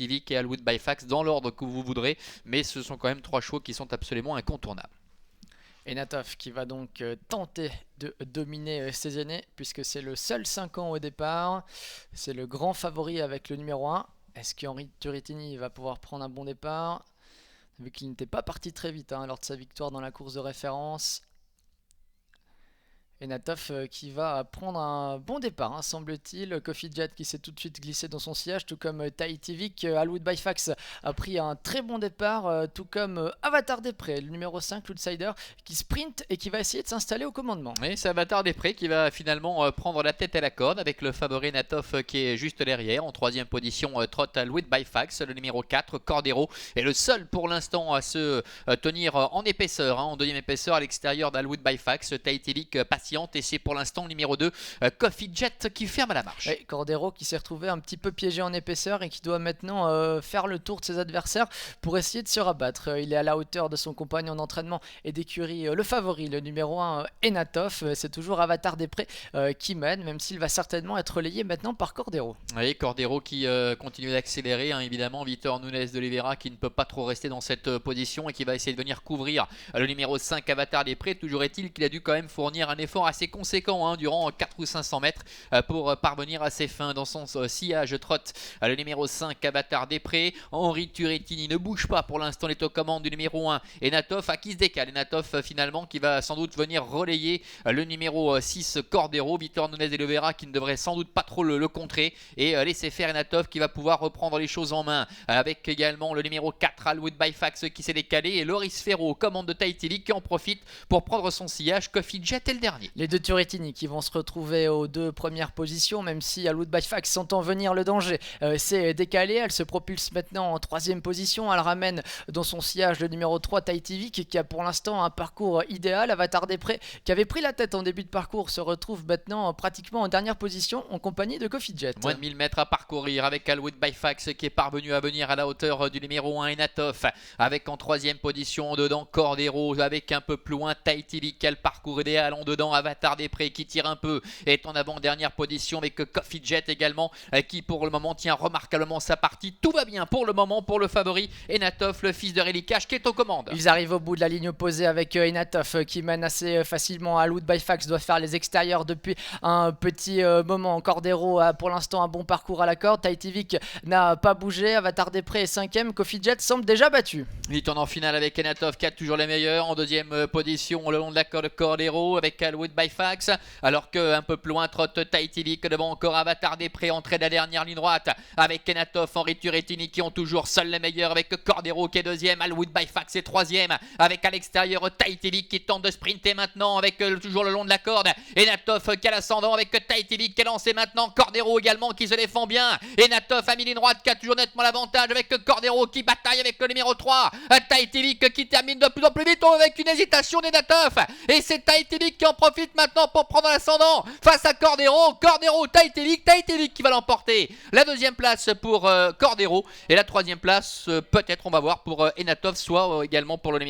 Civic et Alwood by Fax dans l'ordre que vous voudrez, mais ce sont quand même 3 chevaux qui sont absolument incontournables. Enatov qui va donc tenter de dominer ses aînés puisque c'est le seul 5 ans au départ. C'est le grand favori avec le numéro 1. Est-ce qu'Henri Turrettini va pouvoir prendre un bon départ? Vu qu'il n'était pas parti très vite lors de sa victoire dans la course de référence. Enatov qui va prendre un bon départ, semble-t-il. Coffee Jet qui s'est tout de suite glissé dans son sillage, tout comme Tahiti Vic. Alwood by Fax a pris un très bon départ, tout comme Avatar des Prés, le numéro 5, l'outsider, qui sprint et qui va essayer de s'installer au commandement. Oui, c'est Avatar des Prés qui va finalement prendre la tête à la corde avec le favori Enatov qui est juste derrière. En troisième position, Trot Alwood by Fax, le numéro 4, Cordero, est le seul pour l'instant à se tenir en épaisseur, en deuxième épaisseur à l'extérieur d'Alwood by Fax. Tahiti Vic patiente et c'est pour l'instant le numéro 2, Coffee Jet, qui ferme la marche. Et Cordero qui s'est retrouvé un petit peu piégé en épaisseur et qui doit maintenant faire le tour de ses adversaires pour essayer de se rabattre. Il est à la hauteur de son compagnon d'entraînement et d'écurie, le favori, le numéro 1, Enatov. C'est toujours Avatar des Prés qui mène, même s'il va certainement être relayé maintenant par Cordero. Oui, Cordero qui continue d'accélérer, évidemment. Vitor Nunes de Oliveira qui ne peut pas trop rester dans cette position et qui va essayer de venir couvrir le numéro 5, Avatar des Prés. Toujours est-il qu'il a dû quand même fournir un effort assez conséquent durant 4 ou 500 mètres pour parvenir à ses fins dans son sillage. Trotte le numéro 5, Avatar des Prés. Henri Turrettini ne bouge pas pour l'instant, il est aux commandes du numéro 1, Enatov, qui se décale. Enatov finalement qui va sans doute venir relayer le numéro 6, Cordero. Vitor Nunes de Oliveira qui ne devrait sans doute pas trop le contrer et laisser faire Enatov qui va pouvoir reprendre les choses en main avec également le numéro 4, Alwood by Fax, qui s'est décalé, et Loris Ferro, commande de Tahiti Vic, qui en profite pour prendre son sillage. Coffee Jet est le dernier. Les deux Turrettini qui vont se retrouver aux 2 premières positions, même si Alwood by Fax sentant venir le danger s'est décalée. Elle se propulse maintenant en 3ème position. Elle ramène dans son sillage le numéro 3, Tahiti Vic, qui a pour l'instant un parcours idéal. Avatar des Prés, qui avait pris la tête en début de parcours, se retrouve maintenant pratiquement en dernière position en compagnie de Coffee Jet. Moins de 1000 mètres à parcourir avec Alwood by Fax qui est parvenu à venir à la hauteur du numéro 1, Enatov, avec en 3ème position en dedans Cordero, avec un peu plus loin Tahiti Vic, quel parcours idéal en dedans. Avatar des Prés qui tire un peu est en avant-dernière position avec Coffee Jet également qui pour le moment tient remarquablement sa partie. Tout va bien pour le moment pour le favori Enatov, le fils de Relicash, qui est aux commandes. Ils arrivent au bout de la ligne opposée avec Enatov qui mène assez facilement. Alwood by Fax doit faire les extérieurs depuis un petit moment. Cordero a pour l'instant un bon parcours à la corde. Tahiti Vic n'a pas bougé. Avatar des Prés est 5ème. Coffee Jet semble déjà battu. Il tourne en finale avec Enatov qui a toujours les meilleurs. En 2ème position le long de la corde, Cordero avec Alwood by Fax, alors qu'un peu plus loin trotte Tahiti Vic, devant encore Avatar des Prés, entrée de la dernière ligne droite avec Enatov, Henri Turrettini qui ont toujours seuls les meilleurs, avec Cordero qui est 2ème, Alwood by Fax est 3ème, avec à l'extérieur Tahiti Vic qui tente de sprinter maintenant avec toujours le long de la corde. Enatov qui a l'ascendant avec Tahiti Vic qui est lancé maintenant, Cordero également qui se défend bien. Enatov a mis ligne droite qui a toujours nettement l'avantage avec Cordero qui bataille avec le numéro 3, Tahiti Vic qui termine de plus en plus vite avec une hésitation d'Enatov, et c'est Tahiti Vic qui en profite maintenant pour prendre l'ascendant face à Cordero. Cordero, Tahiti Vic qui va l'emporter. La 2ème place pour Cordero et la 3ème place peut-être, on va voir, pour Enatov, soit également pour le numéro